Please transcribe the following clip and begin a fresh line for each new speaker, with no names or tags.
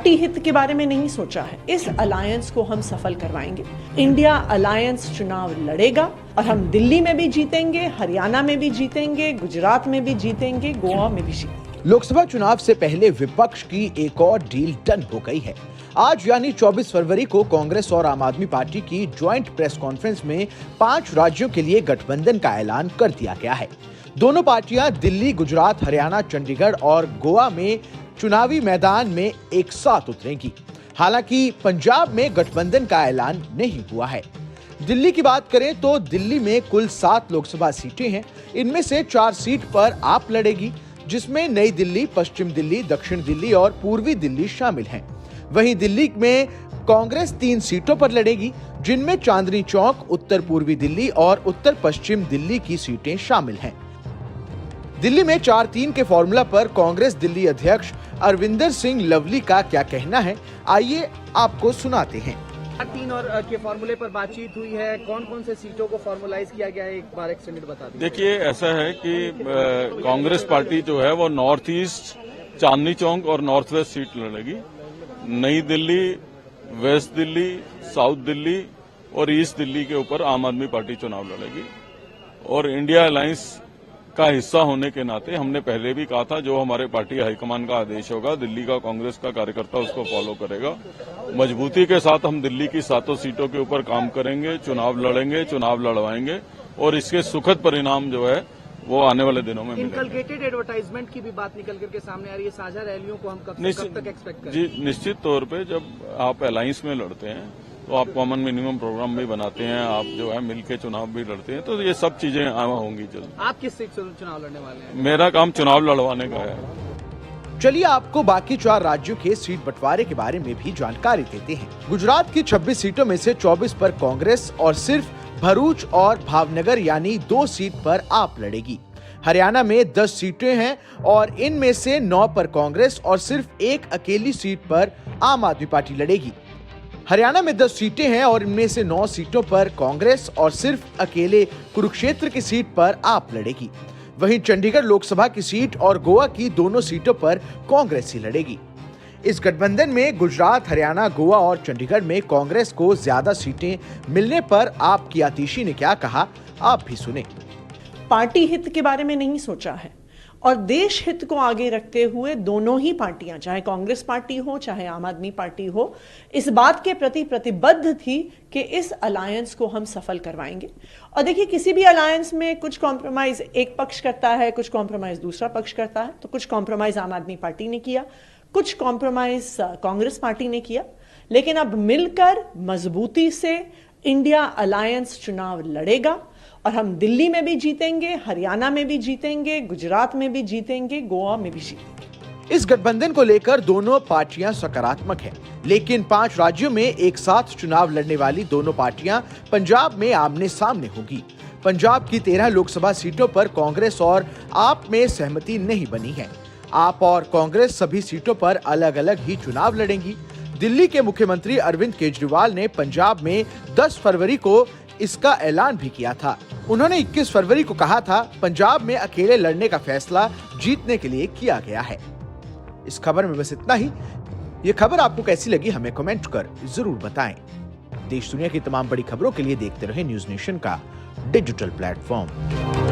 Party हित के बारे में नहीं सोचा है। इस अलायंस को हम सफल करवाएंगे। इंडिया अलायंस चुनाव लड़ेगा और हम दिल्ली में भी जीतेंगे, हरियाणा में भी जीतेंगे, गुजरात में भी जीतेंगे, गोवा में भी जीतेंगे।
लोकसभा चुनाव से पहले विपक्ष की एक और डील डन हो गई है। आज यानी 24 फरवरी को कांग्रेस और आम आदमी पार्टी की ज्वाइंट प्रेस कॉन्फ्रेंस में 5 राज्यों के लिए गठबंधन का ऐलान कर दिया गया है। दोनों पार्टियां दिल्ली, गुजरात, हरियाणा, चंडीगढ़ और गोवा में चुनावी मैदान में एक साथ उतरेंगी। हालांकि पंजाब में गठबंधन का ऐलान नहीं हुआ है। दिल्ली की बात करें तो दिल्ली में कुल 7 लोकसभा सीटें हैं। इनमें से 4 सीट पर आप लड़ेगी, जिसमें नई दिल्ली, पश्चिम दिल्ली, दक्षिण दिल्ली और पूर्वी दिल्ली शामिल हैं। वहीं दिल्ली में कांग्रेस 3 सीटों पर लड़ेगी, जिनमें चांदनी चौक, उत्तर पूर्वी दिल्ली और उत्तर पश्चिम दिल्ली की सीटें शामिल हैं। दिल्ली में 4-3 के फॉर्मूला पर कांग्रेस दिल्ली अध्यक्ष अरविंदर सिंह लवली का क्या कहना है, आइए आपको सुनाते हैं।
4-3 और के फॉर्मूले पर बातचीत हुई है। कौन कौन से सीटों को फॉर्मुलाइज किया गया है, एक बार एक्सटेंडेड बता दीजिए।
देखिए, ऐसा है कि कांग्रेस पार्टी जो है वो नॉर्थ ईस्ट, चांदनी चौक और नॉर्थ वेस्ट सीट लड़ेगी। नई दिल्ली, वेस्ट दिल्ली, साउथ दिल्ली और ईस्ट दिल्ली के ऊपर आम आदमी पार्टी चुनाव लड़ेगी। और इंडिया अलायंस का हिस्सा होने के नाते हमने पहले भी कहा था, जो हमारे पार्टी हाईकमान का आदेश होगा, दिल्ली का कांग्रेस का कार्यकर्ता उसको फॉलो करेगा। मजबूती के साथ हम दिल्ली की 7 सीटों के ऊपर काम करेंगे, चुनाव लड़ेंगे, चुनाव लड़वाएंगे और इसके सुखद परिणाम जो है वो आने वाले दिनों में मिलेंगे।
इनकलकेटेड एडवर्टाइजमेंट की भी बात निकल करके सामने आ रही है। साझा रैलियों को हम कब तक एक्सपेक्ट करें? जी,
निश्चित तौर पे जब आप अलायंस में लड़ते हैं तो आप कॉमन मिनिमम प्रोग्राम भी बनाते हैं, आप जो है मिलके चुनाव भी लड़ते हैं, तो ये सब चीजें होंगी जल्द।
आप किस सीट से चुनाव लड़ने वाले हैं?
मेरा काम चुनाव लड़वाने का है।
चलिए आपको बाकी 4 राज्यों के सीट बंटवारे के बारे में भी जानकारी देते हैं। गुजरात की 26 सीटों में से 24 पर कांग्रेस और सिर्फ भरूच और भावनगर यानी 2 सीट पर आप लड़ेगी। हरियाणा में 10 सीटें हैं और इनमें से 9 पर कांग्रेस और सिर्फ एक अकेली सीट पर आम आदमी पार्टी लड़ेगी। हरियाणा में 10 सीटें हैं और इनमें से 9 सीटों पर कांग्रेस और सिर्फ अकेले कुरुक्षेत्र की सीट पर आप लड़ेगी। वहीं चंडीगढ़ लोकसभा की सीट और गोवा की दोनों सीटों पर कांग्रेस ही लड़ेगी। इस गठबंधन में गुजरात, हरियाणा, गोवा और चंडीगढ़ में कांग्रेस को ज्यादा सीटें मिलने पर आपकी आतिशी ने क्या कहा, आप भी सुने।
पार्टी हित के बारे में नहीं सोचा है और देश हित को आगे रखते हुए दोनों ही पार्टियां, चाहे कांग्रेस पार्टी हो चाहे आम आदमी पार्टी हो, इस बात के प्रति प्रतिबद्ध थी कि इस अलायंस को हम सफल करवाएंगे। और देखिए, किसी भी अलायंस में कुछ कॉम्प्रोमाइज एक पक्ष करता है, कुछ कॉम्प्रोमाइज दूसरा पक्ष करता है। तो कुछ कॉम्प्रोमाइज आम आदमी पार्टी ने किया, कुछ कॉम्प्रोमाइज कांग्रेस पार्टी ने किया, लेकिन अब मिलकर मजबूती से इंडिया अलायंस चुनाव लड़ेगा और हम दिल्ली में भी जीतेंगे, हरियाणा में भी जीतेंगे, गुजरात में भी जीतेंगे, गोवा में भी जीतेंगे।
इस गठबंधन को लेकर दोनों पार्टियां सकारात्मक हैं, लेकिन 5 राज्यों में एक साथ चुनाव लड़ने वाली दोनों पार्टियां पंजाब में आमने सामने होगी। पंजाब की 13 लोकसभा सीटों पर कांग्रेस और आप में सहमति नहीं बनी है। आप और कांग्रेस सभी सीटों पर अलग अलग ही चुनाव लड़ेंगी। दिल्ली के मुख्यमंत्री अरविंद केजरीवाल ने पंजाब में 10 फरवरी को इसका ऐलान भी किया था। उन्होंने 21 फरवरी को कहा था, पंजाब में अकेले लड़ने का फैसला जीतने के लिए किया गया है। इस खबर में बस इतना ही। ये खबर आपको कैसी लगी हमें कमेंट कर जरूर बताएं। देश दुनिया की तमाम बड़ी खबरों के लिए देखते रहें न्यूज़ नेशन का डिजिटल प्लेटफॉर्म।